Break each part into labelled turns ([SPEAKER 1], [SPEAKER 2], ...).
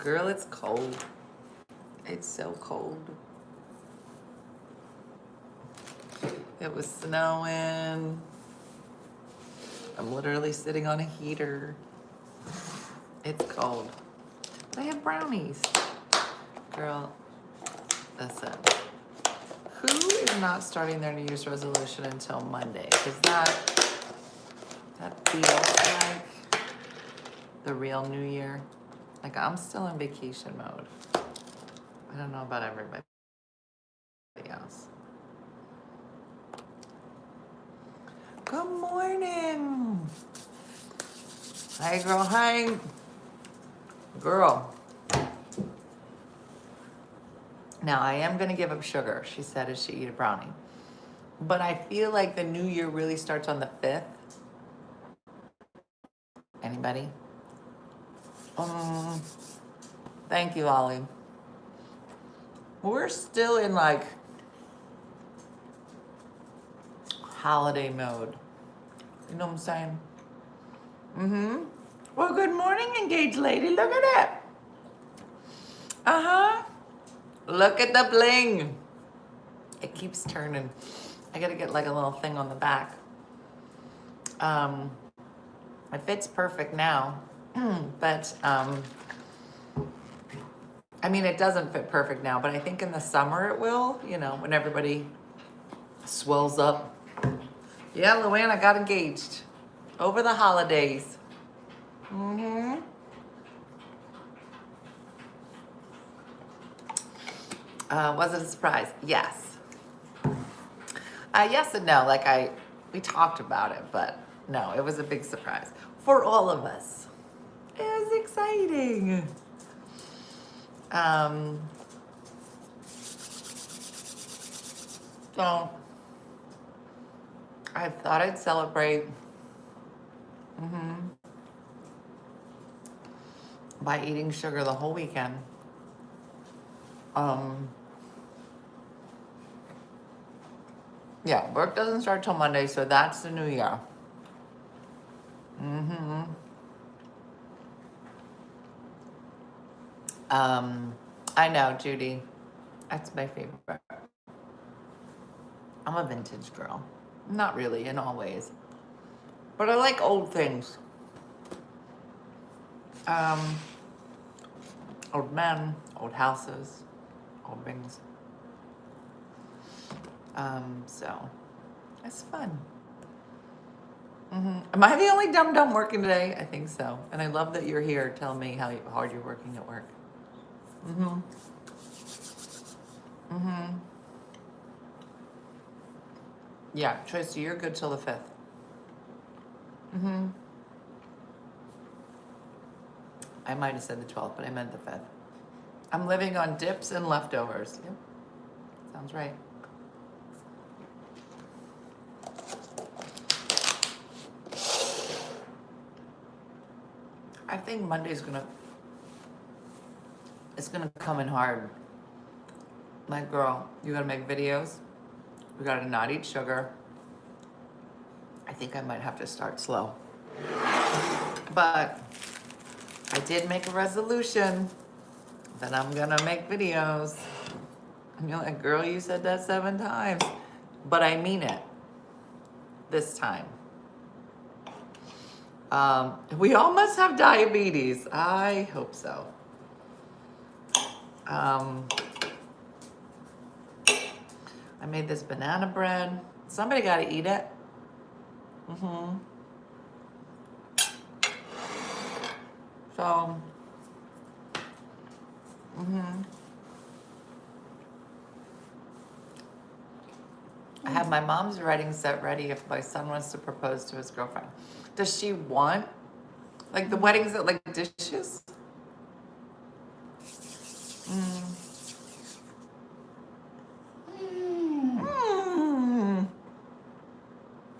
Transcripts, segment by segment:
[SPEAKER 1] Girl, it's cold. It's so cold. It was snowing. I'm literally sitting on a heater. It's cold. They have brownies. Girl, listen. Who is not starting their New Year's resolution until Monday? Because that feels like the real New Year. Like, I'm still in vacation mode. I don't know about everybody else. Good morning. Hi, girl. Hi. Girl. Now, I am going to give up sugar, she said as she eat a brownie. But I feel like the new year really starts on the 5th. Anybody? Thank you, Ollie. We're still in like holiday mode. You know what I'm saying? Well, good morning, engaged lady. Look at that. Look at the bling. It keeps turning. I gotta get like a little thing on the back. It fits perfect now, but I mean, it doesn't fit perfect now, but I think in the summer it will, you know, when everybody swells up. Yeah, Luann, I got engaged over the holidays. Was it a surprise? Yes. Yes and no. Like we talked about it, but no, it was a big surprise for all of us. It was exciting. So I thought I'd celebrate by eating sugar the whole weekend. Yeah, work doesn't start till Monday, so that's the new year. I know, Judy. That's my favorite. I'm a vintage girl. Not really, in all ways. But I like old things. Old men, old houses, old things. So it's fun. Am I the only dum-dum working today? I think so. And I love that you're here telling me how hard you're working at work. Yeah, Tracy, you're good till the 5th. I might have said the 12th, but I meant the 5th. I'm living on dips and leftovers. Yep, sounds right. I think Monday's it's gonna come in hard. Like, girl, you gotta make videos. We gotta not eat sugar. I think I might have to start slow. But I did make a resolution that I'm gonna make videos. And you're like, girl, you said that 7 times. But I mean it this time. We all must have diabetes. I hope so. I made this banana bread. Somebody got to eat it. So, I have my mom's writing set ready if my son wants to propose to his girlfriend. Does she want, like, the weddings that like dishes?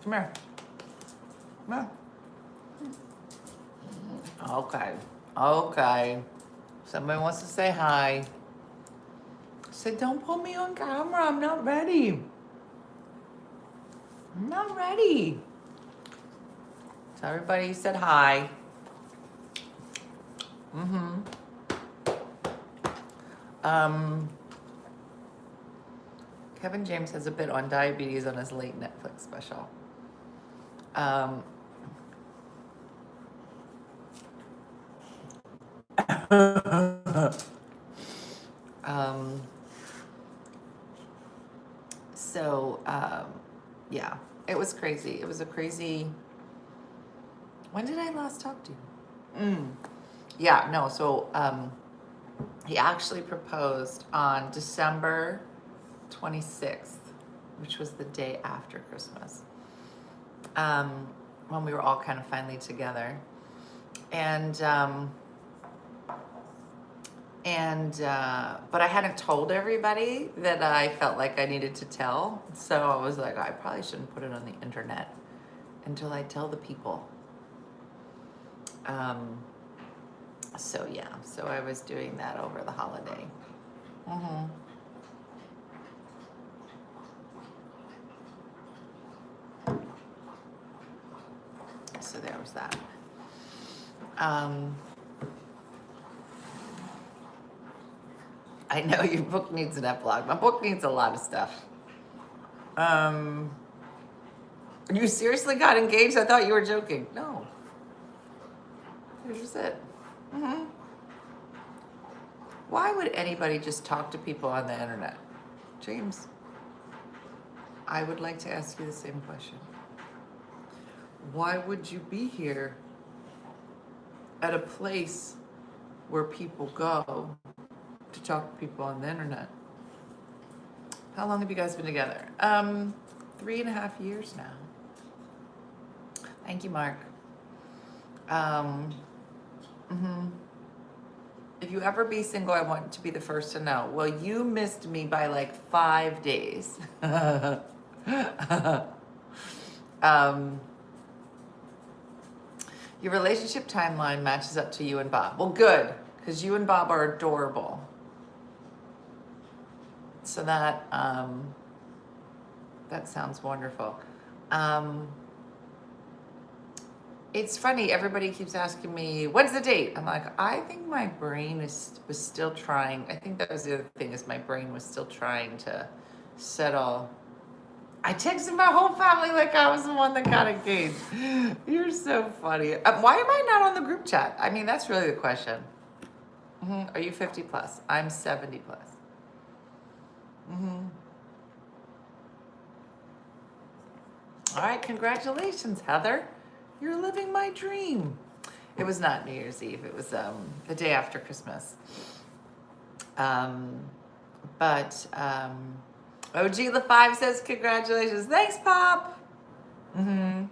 [SPEAKER 1] Come here. Come here. Okay. Okay. Somebody wants to say hi. Say, don't put me on camera. I'm not ready. I'm not ready. So everybody said hi. Um, Kevin James has a bit on diabetes on his late Netflix special. Um, um, so, yeah, it was crazy. It was a crazy. When did I last talk to you? Yeah, no, so he actually proposed on December 26th, which was the day after Christmas, when we were all kind of finally together. But I hadn't told everybody that I felt like I needed to tell. So I was like, I probably shouldn't put it on the internet until I tell the people. So yeah, so I was doing that over the holiday. So there was that. I know your book needs an epilogue. My book needs a lot of stuff. You seriously got engaged? I thought you were joking. No. Here's just it. Why would anybody just talk to people on the internet? James, I would like to ask you the same question. Why would you be here at a place where people go to talk to people on the internet? How long have you guys been together? 3.5 years now. Thank you, Mark. If you ever be single, I want to be the first to know. Well, you missed me by like 5 days. Your relationship timeline matches up to you and Bob. Well, good, because you and Bob are adorable. So that sounds wonderful. It's funny, everybody keeps asking me, when's the date? I'm like, I think my brain was still trying. I think that was the other thing, is my brain was still trying to settle. I texted my whole family like I was the one that got engaged. You're so funny. Why am I not on the group chat? I mean, that's really the question. Are you 50 plus? I'm 70 plus. All right, congratulations, Heather. You're living my dream. It was not New Year's Eve. It was the day after Christmas. OG LaFive says congratulations. Thanks, Pop. I'm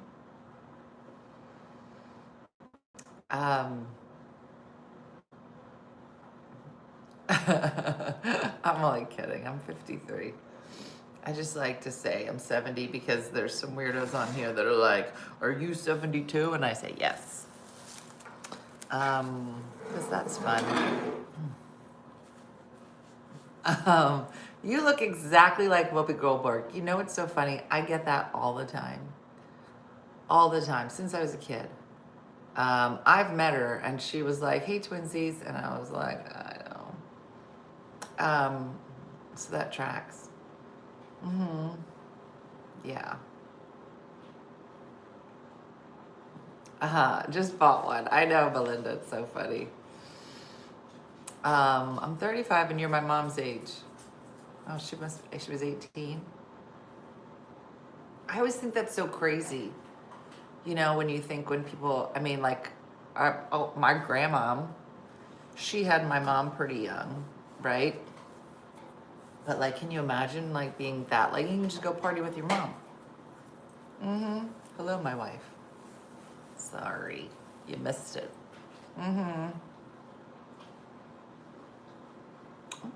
[SPEAKER 1] only kidding. I'm 53. I just like to say I'm 70 because there's some weirdos on here that are like, are you 72? And I say yes. Because that's fun. You look exactly like Whoopi Goldberg. You know, it's so funny. I get that all the time. All the time, since I was a kid. I've met her and she was like, hey, twinsies. And I was like, I know. So that tracks. Yeah. Just bought one. I know, Belinda. It's so funny. I'm 35 and you're my mom's age. Oh, she was 18. I always think that's so crazy. You know, when people, I mean, like, my grandmom, she had my mom pretty young, right? But like, can you imagine like being that, like, you can just go party with your mom. Hello, my wife. Sorry, you missed it.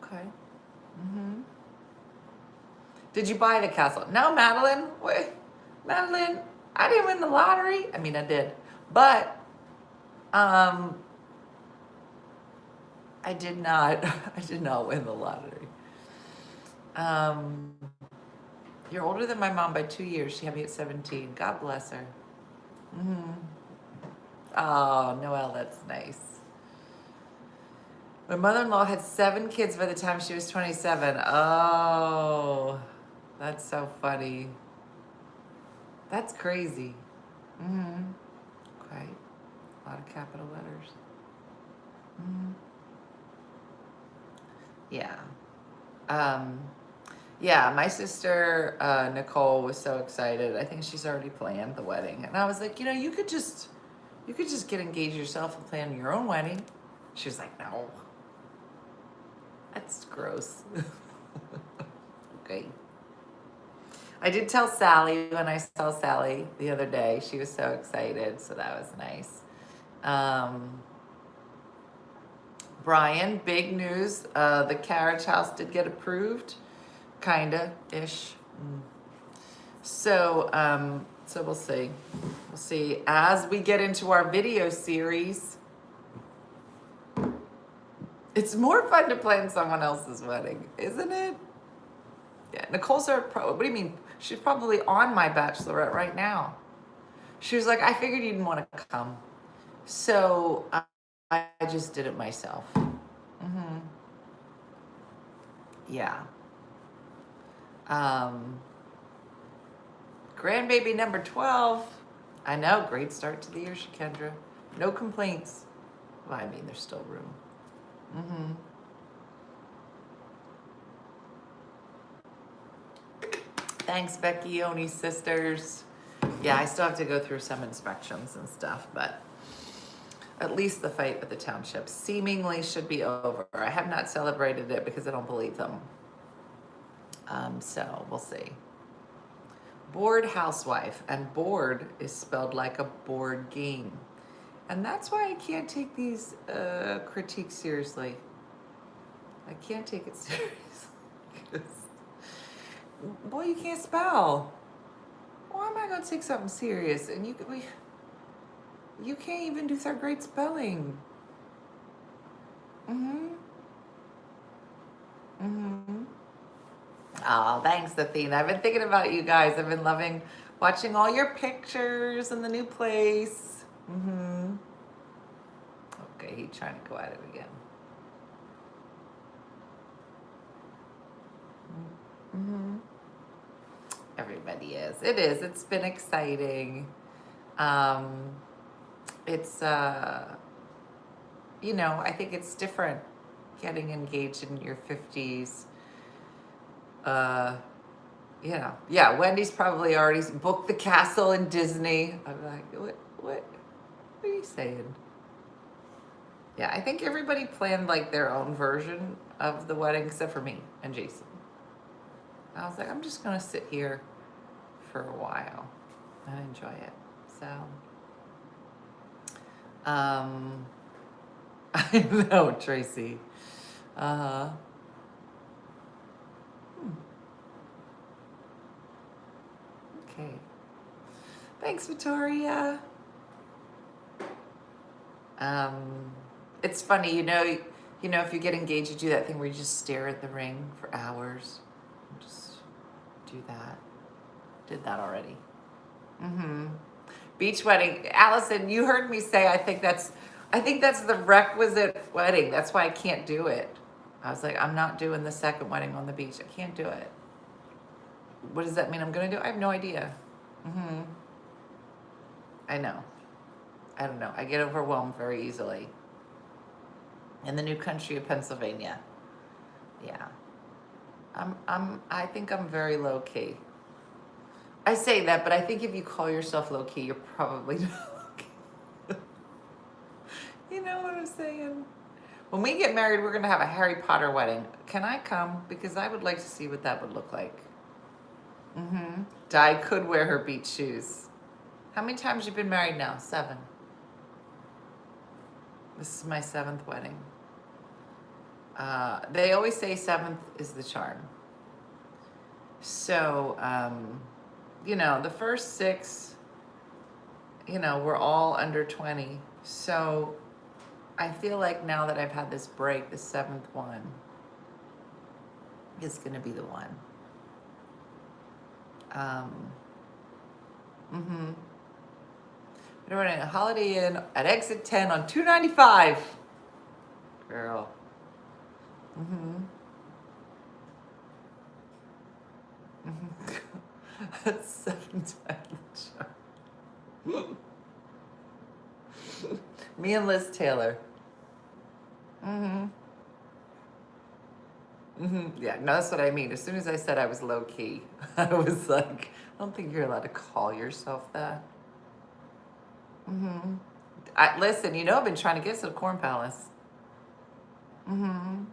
[SPEAKER 1] Okay. Did you buy the castle? No, Madeline. Wait, Madeline, I didn't win the lottery. I mean, I did, but I did not. I did not win the lottery. You're older than my mom by 2 years. She had me at 17. God bless her. Oh, Noelle, that's nice. My mother-in-law had 7 kids by the time she was 27. Oh, that's so funny. That's crazy. Mm-hmm. Okay. A lot of capital letters. Mm-hmm. Yeah. Yeah, my sister Nicole was so excited. I think she's already planned the wedding. And I was like, you could just get engaged yourself and plan your own wedding. She was like, no. That's gross. Okay. I did tell Sally when I saw Sally the other day. She was so excited, so that was nice. Brian, big news. The carriage house did get approved, kinda-ish. So we'll see. We'll see as we get into our video series. It's more fun to plan someone else's wedding, isn't it? Yeah, Nicole's what do you mean? She's probably on my bachelorette right now. She was like, I figured you didn't want to come. So I just did it myself. Mm-hmm. Yeah. Grandbaby number 12. I know, great start to the year, Shakendra. No complaints. Well, I mean, there's still room. Mm-hmm. Thanks, Becky, Oni sisters. Yeah, I still have to go through some inspections and stuff, but at least the fight with the township seemingly should be over. I have not celebrated it because I don't believe them. So we'll see. Bored housewife, and bored is spelled like a board game. And that's why I can't take these critiques seriously. I can't take it seriously. Boy, you can't spell. Why am I going to take something serious? And you can't even do third grade spelling. Mm-hmm. Mm-hmm. Oh, thanks, Athena. I've been thinking about you guys. I've been loving watching all your pictures in the new place. Mm-hmm. Okay, he's trying to go at it again. Mm-hmm. Everybody is. It is. It's been exciting. It's I think it's different getting engaged in your 50s. Yeah, Wendy's probably already booked the castle in Disney. I'm like, what are you saying? Yeah, I think everybody planned like their own version of the wedding except for me and Jason. I was like, I'm just gonna sit here for a while and enjoy it. So I know, Tracy. Uh-huh. Okay. Thanks, Victoria. It's funny, if you get engaged, you do that thing where you just stare at the ring for hours. Just do that. Did that already. Mm-hmm. Beach wedding. Allison, you heard me say I think that's the requisite wedding. That's why I can't do it. I was like, I'm not doing the second wedding on the beach. I can't do it. What does that mean I'm gonna do? I have no idea. Mm-hmm. I know. I don't know. I get overwhelmed very easily. In the new country of Pennsylvania. Yeah. I think I'm very low key. I say that, but I think if you call yourself low key, you're probably not low key. You know what I'm saying? When we get married, we're gonna have a Harry Potter wedding. Can I come? Because I would like to see what that would look like. Mm-hmm. Di could wear her beach shoes. How many times you been married now? 7. This is my 7th wedding. They always say 7th is the charm. So, the first 6, we're all under 20. So I feel like now that I've had this break, the 7th one is going to be the one. Mm-hmm. We're running a Holiday Inn at exit 10 on 295. Girl, Mm-hmm. Mm-hmm. That's 7 times the charm. Me and Liz Taylor. Mm-hmm. Mm-hmm. Yeah, no, that's what I mean. As soon as I said I was low key, I was like, I don't think you're allowed to call yourself that. Mm-hmm. Listen, I've been trying to get to the Corn Palace. Mm-hmm.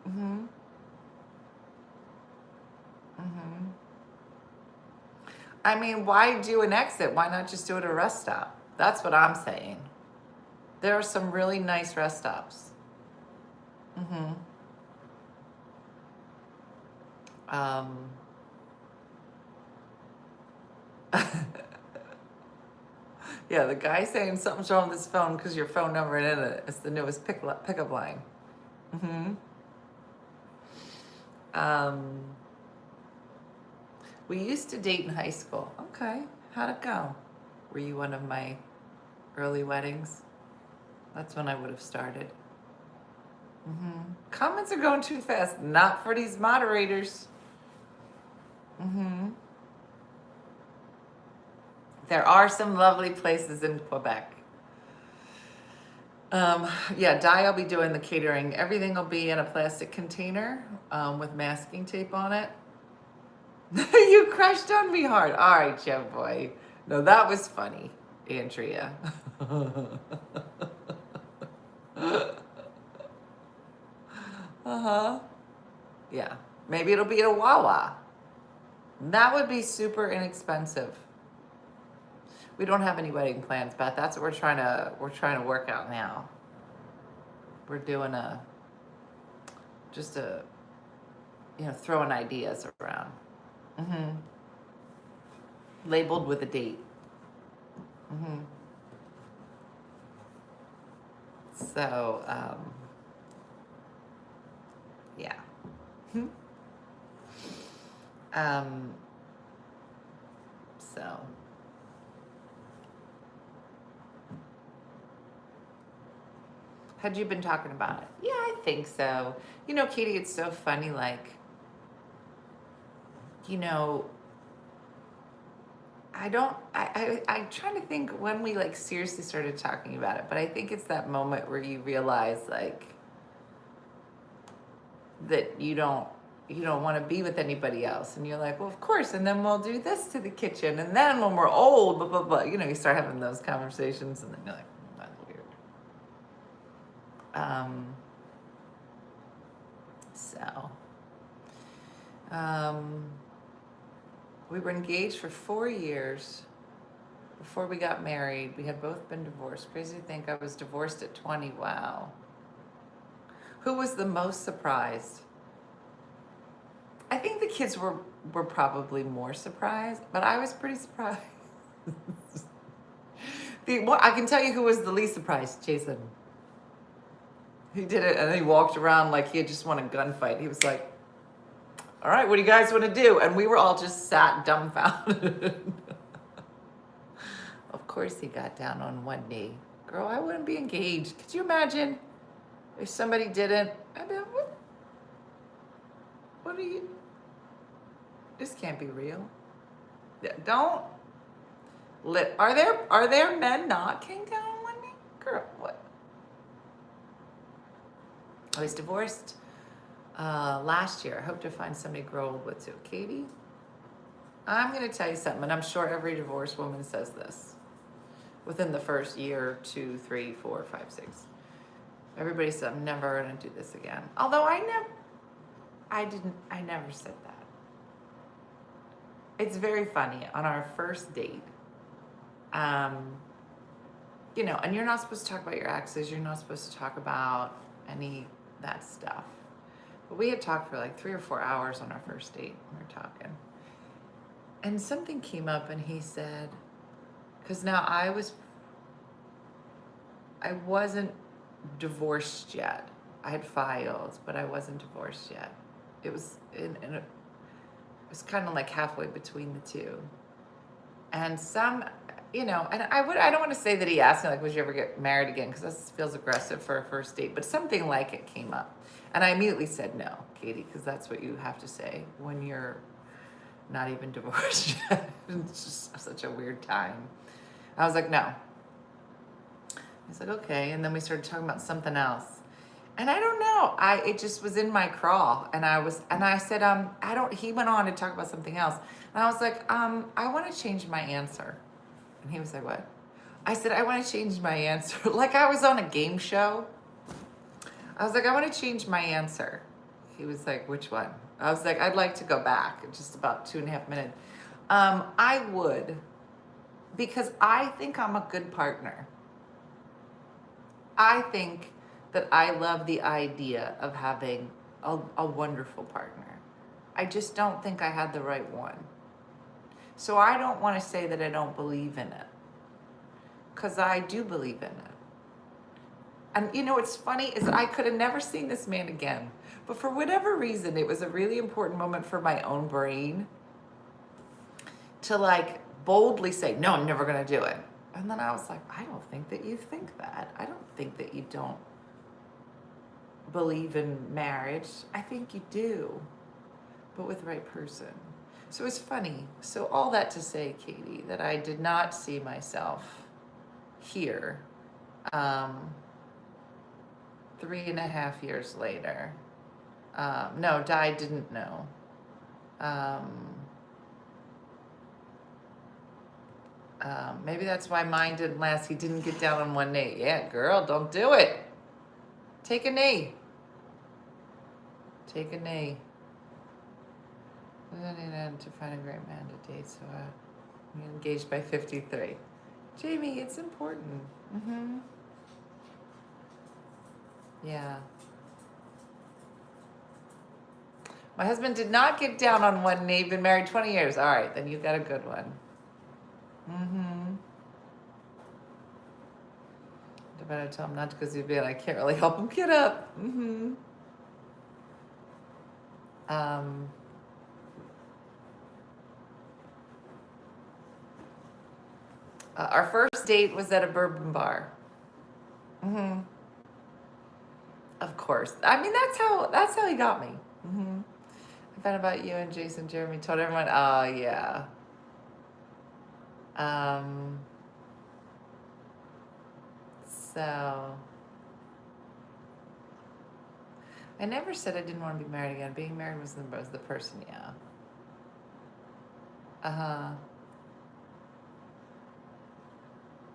[SPEAKER 1] Mm-hmm. Mm-hmm. I mean, why do an exit? Why not just do it at a rest stop? That's what I'm saying. There are some really nice rest stops. Mm-hmm. Um, yeah, the guy saying something's wrong with this phone because your phone number in it is the newest pickup line. Mm-hmm. Um, we used to date in high school. Okay, how'd it go? Were you one of my early weddings? That's when I would have started. Mm-hmm. Comments are going too fast. Not for these moderators. Mm-hmm. There are some lovely places in Quebec. Yeah, Di will be doing the catering. Everything will be in a plastic container with masking tape on it. You crushed on me hard. All right, Joe boy. No, that was funny, Andrea. Uh-huh. Yeah. Maybe it'll be at a Wawa. That would be super inexpensive. We don't have any wedding plans, Beth. That's what we're trying to work out now. We're doing throwing ideas around. Mm-hmm. Labeled with a date. Mm-hmm. So, yeah. um, so, had you been talking about it? Yeah, I think so. Katie, it's so funny. Like, I don't. I'm trying to think when we like seriously started talking about it, but I think it's that moment where you realize like that you don't want to be with anybody else, and you're like, well, of course, and then we'll do this to the kitchen, and then when we're old, blah blah blah. You start having those conversations, and then you're like, that's weird. Um. So. Um. We were engaged for 4 years. Before we got married, we had both been divorced. Crazy to think I was divorced at 20. Wow. Who was the most surprised? I think the kids were probably more surprised, but I was pretty surprised. I can tell you who was the least surprised, Jason. He did it and he walked around like he had just won a gunfight. He was like, all right, what do you guys want to do? And we were all just sat dumbfounded. Of course he got down on one knee. Girl, I wouldn't be engaged. Could you imagine if somebody didn't? I'd be like, what are you? This can't be real. Don't. Are there men not king down on one knee? Girl, what? I was divorced last year. I hope to find somebody to grow old with too. Katie, I'm going to tell you something, and I'm sure every divorced woman says this. Within the first year, 2, 3, 4, 5, 6. Everybody said, I'm never going to do this again. Although I never said that. It's very funny. On our first date, and you're not supposed to talk about your exes. You're not supposed to talk about any that stuff. But we had talked for like 3 or 4 hours on our first date. We were talking. And something came up and he said, because now I wasn't divorced yet. I had filed, but I wasn't divorced yet. It was it was kind of like halfway between the two. And you know, and I don't want to say that he asked me, like, would you ever get married again? Because this feels aggressive for a first date, but something like it came up. And I immediately said no, Katie, because that's what you have to say when you're not even divorced yet. It's just such a weird time. I was like, no. He's like, okay. And then we started talking about something else. And I don't know. It just was in my crawl. And I said, he went on to talk about something else. And I was like, I want to change my answer. And he was like, what? I said, I want to change my answer. Like I was on a game show. I was like, I want to change my answer. He was like, which one? I was like, I'd like to go back in just about 2.5 minutes. I would, because I think I'm a good partner. I think that I love the idea of having a wonderful partner. I just don't think I had the right one. So I don't want to say that I don't believe in it, because I do believe in it. And you know what's funny is I could have never seen this man again. But for whatever reason, it was a really important moment for my own brain to like boldly say, no, I'm never going to do it. And then I was like, I don't think that you think that. I don't think that you don't believe in marriage. I think you do, but with the right person. So it's funny. So all that to say, Katie, that I did not see myself here 3.5 years later. No, Di didn't know. Maybe that's why mine didn't last. He didn't get down on one knee. Yeah, girl, don't do it. Take a knee. Take a knee. I need to find a great man to date, so I'm engaged by 53. Jamie, it's important. Yeah. My husband did not get down on one knee, been married 20 years. All right, then you got a good one. I better tell him not to, because he'd be like, I can't really help him get up. Our first date was at a bourbon bar. Of course. I mean, that's how he got me. I found about you and Jason Jeremy, told everyone, oh yeah. So I never said I didn't want to be married again. Being married was the person, yeah.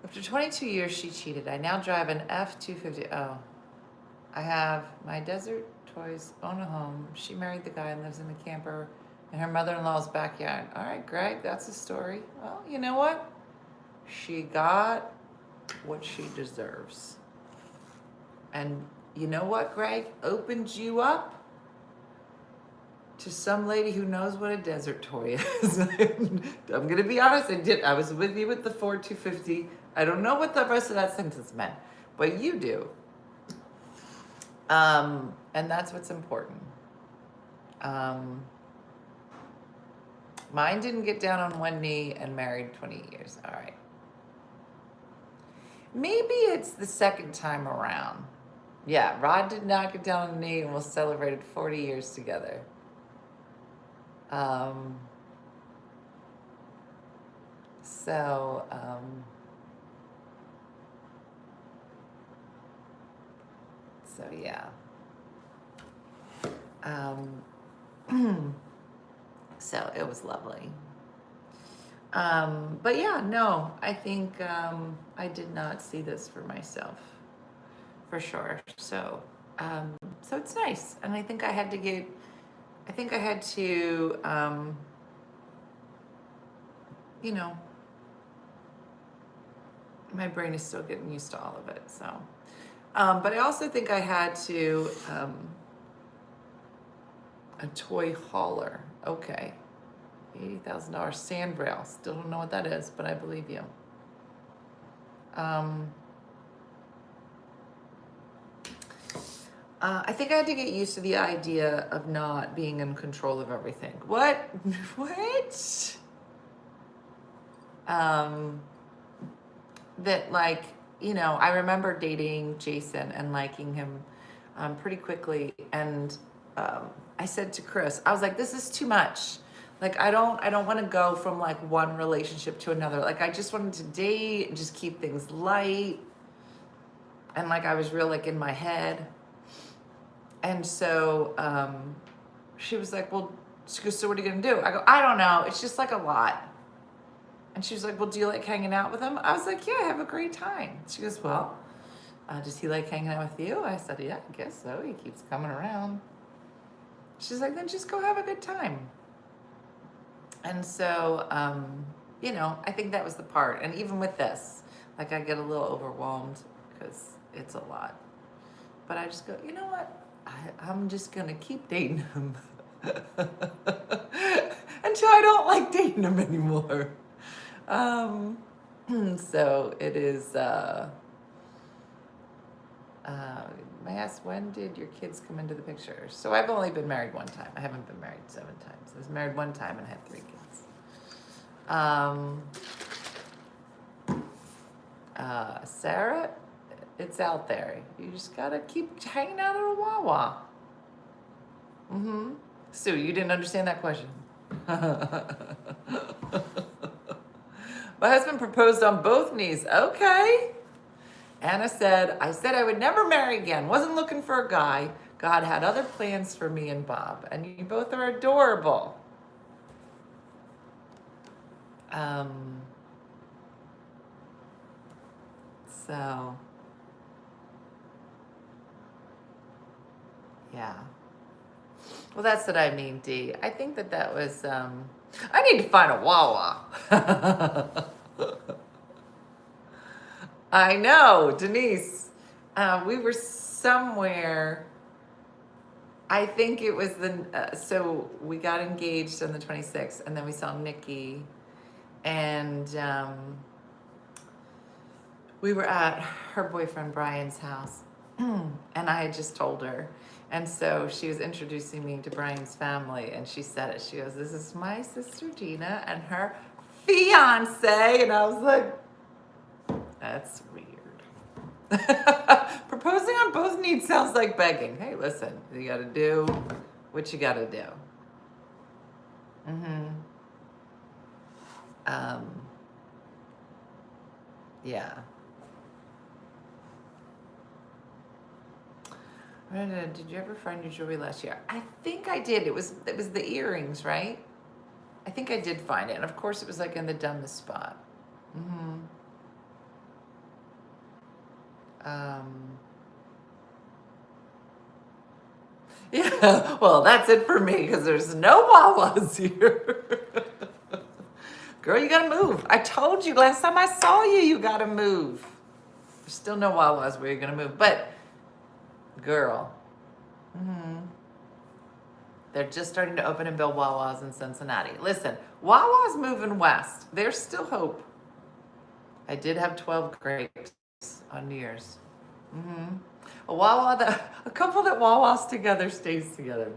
[SPEAKER 1] After 22 years, she cheated. I now drive an F-250. Oh. I have my desert toys, own a home. She married the guy and lives in a camper in her mother-in-law's backyard. All right, Greg, that's a story. Well, you know what? She got what she deserves. And you know what, Greg? Opened you up to some lady who knows what a desert toy is. I'm going to be honest, I was with you with the Ford 250. I don't know what the rest of that sentence meant, but you do. And that's what's important. Mine didn't get down on one knee and married 20 years. All right. Maybe it's the second time around. Yeah, Rod did not get down on a knee and we celebrated 40 years together. So yeah. So it was lovely. But yeah, no, I think I did not see this for myself, for sure. So so it's nice, and I think I had to, you know, my brain is still getting used to all of it. So, but I also think I had to, a toy hauler. Okay. $80,000 sand rail. Still don't know what that is, but I believe you. I think I had to get used to the idea of not being in control of everything. What? What? that like, I remember dating Jason and liking him pretty quickly. And I said to Chris, I was like, this is too much. Like, I don't want to go from like one relationship to another. Like, I just wanted to date and just keep things light. And like, I was real like in my head. And so she was like, well, she goes, so what are you going to do? I go, I don't know. It's just like a lot. And she was like, well, do you like hanging out with him? I was like, yeah, I have a great time. She goes, well, does he like hanging out with you? I said, yeah, I guess so. He keeps coming around. She's like, then just go have a good time. And so, I think that was the part. And even with this, like I get a little overwhelmed because it's a lot. But I just go, you know what? I'm just going to keep dating him until I don't like dating him anymore. So it is, may I ask, when did your kids come into the picture? So I've only been married one time. I haven't been married 7 times. I was married one time and had 3 kids. Sarah, it's out there. You just gotta keep hanging out at a Wawa. Sue, you didn't understand that question. My husband proposed on both knees. Okay. Anna said, I said I would never marry again. Wasn't looking for a guy. God had other plans for me and Bob. And you both are adorable. So, yeah. Well, that's what I mean, Dee. I think that was, I need to find a Wawa. I know, Denise. We were somewhere. I think it was so we got engaged on the 26th, and then we saw Nikki, and we were at her boyfriend Brian's house, and I had just told her. And so she was introducing me to Brian's family, and she said it. She goes, this is my sister Dena and her fiance. And I was like, that's weird. Proposing on both knees sounds like begging. Hey, listen, you got to do what you got to do. Yeah. Did you ever find your jewelry last year? I think I did. It was the earrings, right? I think I did find it. And of course it was like in the dumbest spot. Yeah, well, that's it for me because there's no Wawas here. Girl, you gotta move. I told you last time I saw you, you gotta move. There's still no Wawas where you're gonna move. But, girl, they're just starting to open and build Wawas in Cincinnati. Listen, Wawa's moving west. There's still hope. I did have 12 grapes on New Year's. A couple that Wawa's together stays together.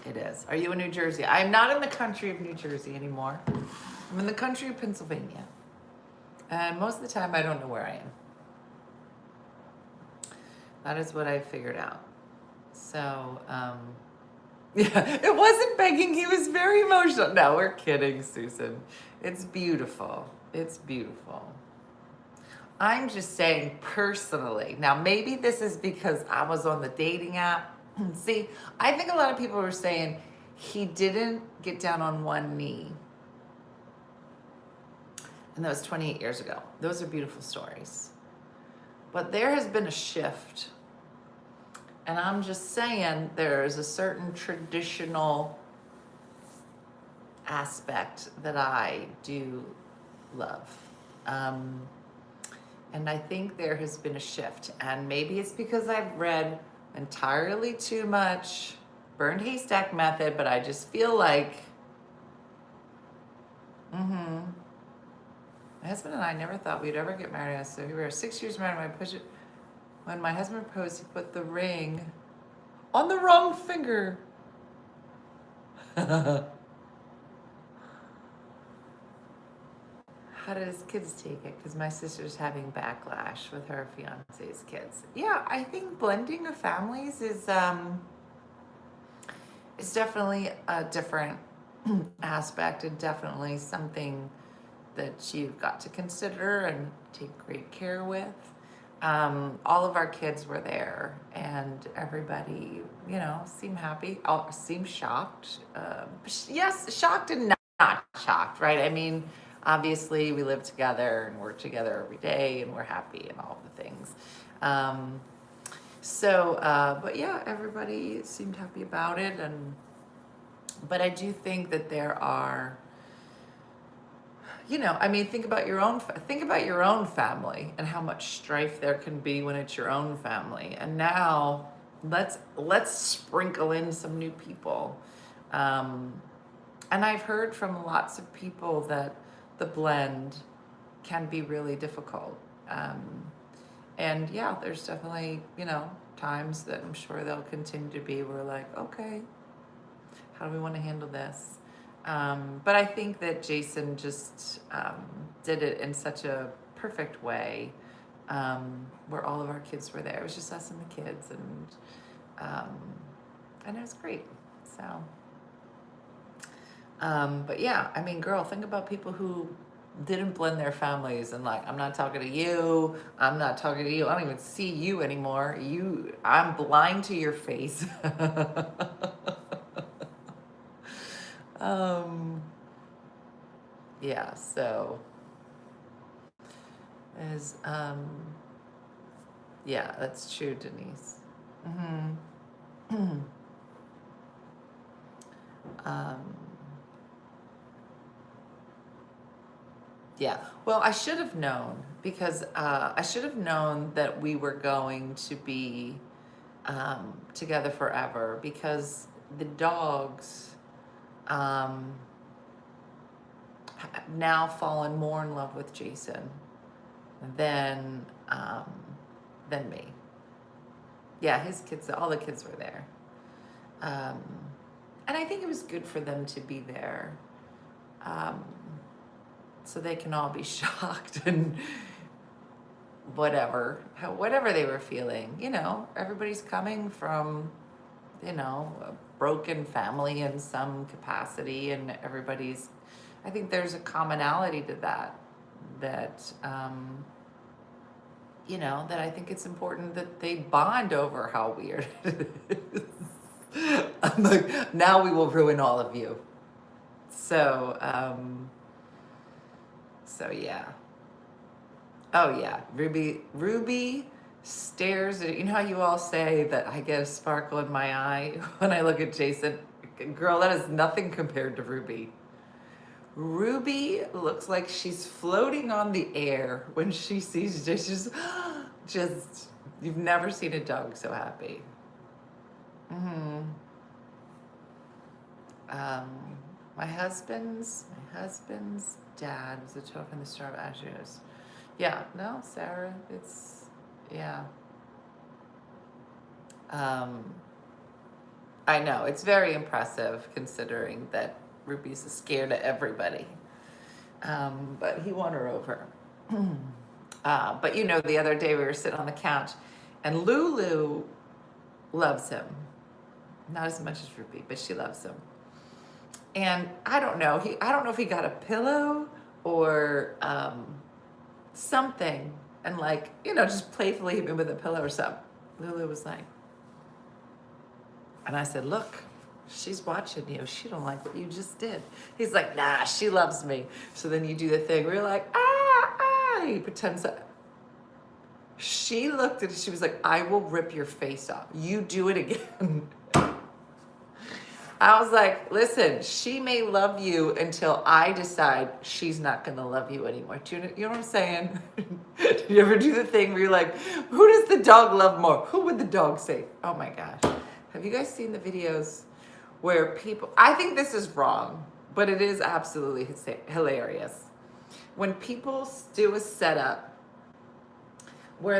[SPEAKER 1] It is. Are you in New Jersey? I'm not in the country of New Jersey anymore. I'm in the country of Pennsylvania. And most of the time I don't know where I am. That is what I figured out. So, yeah, it wasn't begging. He was very emotional. No, we're kidding, Susan. It's beautiful. It's beautiful. I'm just saying personally. Now, maybe this is because I was on the dating app. See, I think a lot of people were saying he didn't get down on one knee. And that was 28 years ago. Those are beautiful stories. But there has been a shift. And I'm just saying there's a certain traditional aspect that I do love. And I think there has been a shift. And maybe it's because I've read entirely too much Burned Haystack Method, but I just feel like, my husband and I never thought we'd ever get married. So we were 6 years married. When my husband proposed, he put the ring on the wrong finger. how did his kids take it? Because my sister's having backlash with her fiance's kids. Yeah, I think blending of families is definitely a different aspect and definitely something that you've got to consider and take great care with. All of our kids were there, and everybody, seemed happy. Seemed shocked. Yes, shocked and not shocked, right? I mean, obviously, we live together and work together every day, and we're happy and all the things. But yeah, everybody seemed happy about it, but I do think that there are, I mean, think about your own family and how much strife there can be when it's your own family. And now let's sprinkle in some new people. And I've heard from lots of people that the blend can be really difficult. And yeah, there's definitely, times that I'm sure they'll continue to be. We're like, okay, how do we want to handle this? But I think that Jason just did it in such a perfect way, where all of our kids were there. It was just us and the kids, and it was great. So, but yeah, I mean, girl, think about people who didn't blend their families and like, I'm not talking to you. I'm not talking to you. I don't even see you anymore. I'm blind to your face. Yeah, so is yeah, that's true, Denise. um yeah, well, I should have known because I should have known that we were going to be together forever, because the dogs have now fallen more in love with Jason than me. Yeah, his kids, all the kids were there. And I think it was good for them to be there, so they can all be shocked and whatever they were feeling. Everybody's coming from, a broken family in some capacity, and I think there's a commonality to that, that I think it's important that they bond over how weird it is. I'm like, now we will ruin all of you. So yeah. Oh yeah, Ruby stares at, how you all say that I get a sparkle in my eye when I look at Jason. Girl, that is nothing compared to Ruby. Ruby looks like she's floating on the air when she sees Jason. Just, you've never seen a dog so happy. My husband's dad was a tough in the Star of Ashes. Yeah, no, Sarah, yeah. I know, it's very impressive considering that Ruby's scared of everybody. But he won her over. But the other day we were sitting on the couch and Lulu loves him. Not as much as Ruby, but she loves him. And I don't know if he got a pillow or something, and just playfully hit me with a pillow or something. Lulu was like, and I said, look, she's watching you. She don't like what you just did. He's like, nah, she loves me. So then you do the thing where you're like, he pretends that. She looked at it, she was like, I will rip your face off. You do it again. I was like, listen, she may love you until I decide she's not going to love you anymore. Do you know what I'm saying? Do you ever do the thing where you're like, who does the dog love more? Who would the dog say? Oh my gosh. Have you guys seen the videos where I think this is wrong, but it is absolutely hilarious. When people do a setup where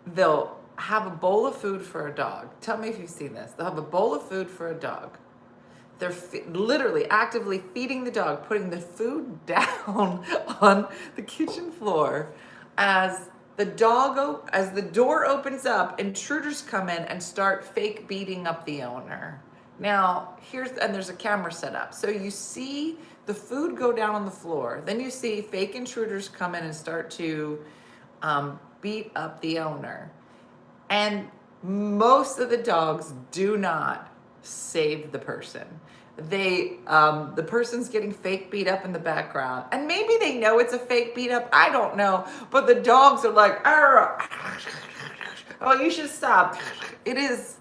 [SPEAKER 1] they'll have a bowl of food for a dog. Tell me if you've seen this. They'll have a bowl of food for a dog. They're literally actively feeding the dog, putting the food down on the kitchen floor as the door opens up, intruders come in and start fake beating up the owner. Now, there's a camera set up. So you see the food go down on the floor. Then you see fake intruders come in and start to beat up the owner. And most of the dogs do not save the person. The person's getting fake beat up in the background, and maybe they know it's a fake beat up, I don't know, but the dogs are like, oh, you should stop. It is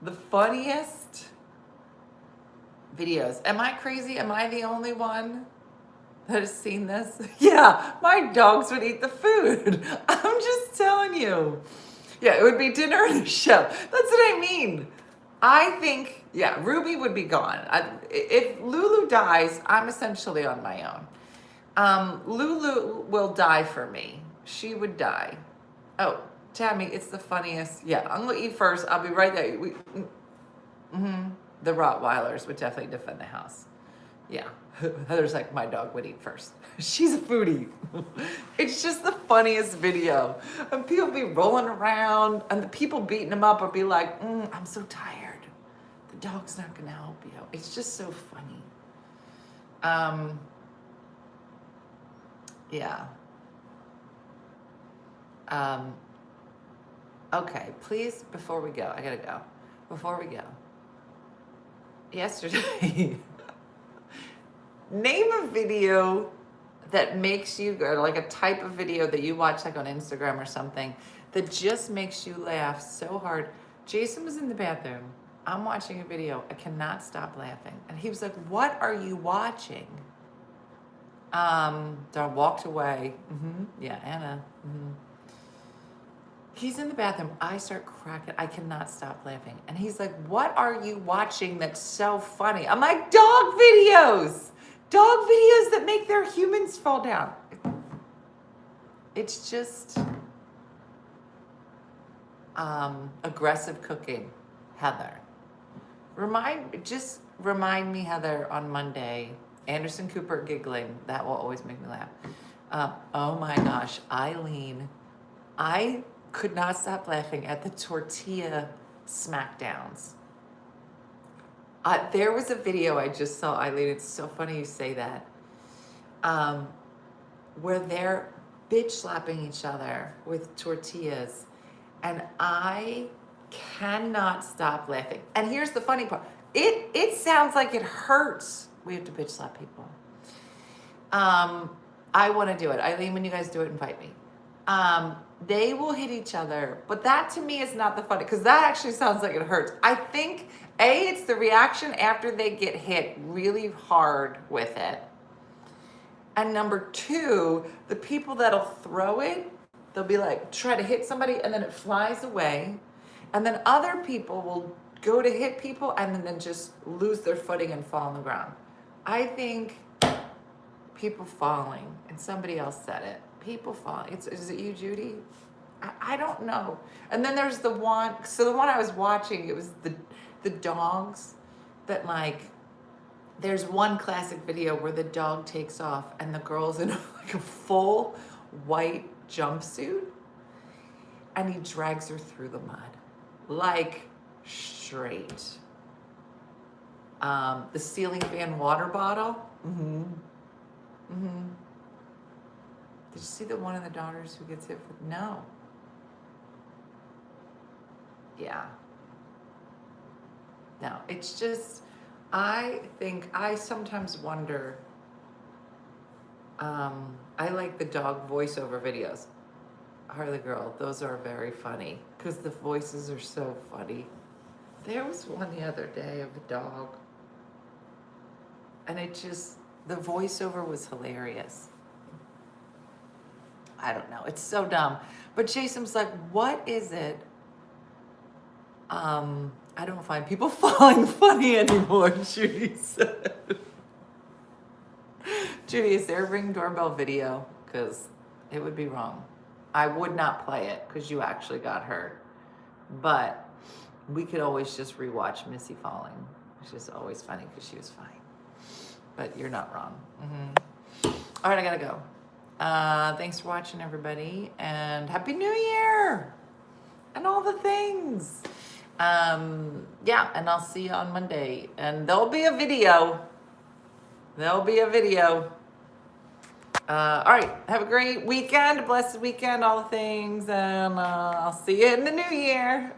[SPEAKER 1] the funniest videos. Am I crazy? Am I the only one that has seen this? Yeah, my dogs would eat the food. I'm just telling you. Yeah, it would be dinner and a show. That's what I mean. I think, yeah, Ruby would be gone. If Lulu dies, I'm essentially on my own. Lulu will die for me. She would die. Oh, Tammy, it's the funniest. Yeah, I'm gonna eat first. I'll be right there. The Rottweilers would definitely defend the house. Yeah, Heather's like, my dog would eat first. She's a foodie. It's just the funniest video. And people be rolling around, and the people beating them up would be like, I'm so tired. The dog's not gonna help you. It's just so funny. Yeah. Okay, please, before we go, I gotta go. Before we go. Yesterday, name a video that makes you, or like a type of video that you watch like on Instagram or something that just makes you laugh so hard. Jason was in the bathroom. I'm watching a video. I cannot stop laughing. And he was like, what are you watching? So I walked away. Yeah, Anna. He's in the bathroom. I start cracking. I cannot stop laughing. And he's like, what are you watching that's so funny? I'm like, dog videos. Dog videos that make their humans fall down. It's just aggressive cooking. Heather. Remind me, Heather, on Monday. Anderson Cooper giggling. That will always make me laugh. Oh my gosh, Eileen. I could not stop laughing at the tortilla smackdowns. There was a video I just saw, Eileen, it's so funny you say that, where they're bitch slapping each other with tortillas, and I cannot stop laughing. And here's the funny part. It sounds like it hurts. We have to bitch slap people. I want to do it. Eileen, when you guys do it, invite me. They will hit each other, but that to me is not the funny, because that actually sounds like it hurts. I think, it's the reaction after they get hit really hard with it. And number two, the people that'll throw it, they'll be like, try to hit somebody and then it flies away. And then other people will go to hit people and then just lose their footing and fall on the ground. I think people falling, and somebody else said it. People falling. Is it you, Judy? I don't know. And then there's the one. So the one I was watching, it was the dogs that like. There's one classic video where the dog takes off and the girl's in like a full white jumpsuit, and he drags her through the mud, like straight. The ceiling fan water bottle. Did you see the one of the daughters who gets hit with? No. Yeah. No, it's just, I think, I sometimes wonder, I like the dog voiceover videos. Harley Girl, those are very funny, because the voices are so funny. There was one the other day of a dog, and it just, the voiceover was hilarious. I don't know. It's so dumb. But Jason's like, what is it? I don't find people falling funny anymore, Judy said. Judy, is there a Ring doorbell video? Because it would be wrong. I would not play it because you actually got hurt. But we could always just rewatch Missy falling. which is always funny because she was fine. But you're not wrong. All right, I gotta go. Thanks for watching, everybody, and Happy New Year and all the things. Yeah, and I'll see you on Monday, and there'll be a video. All right, have a great weekend, a blessed weekend, all the things, and I'll see you in the new year.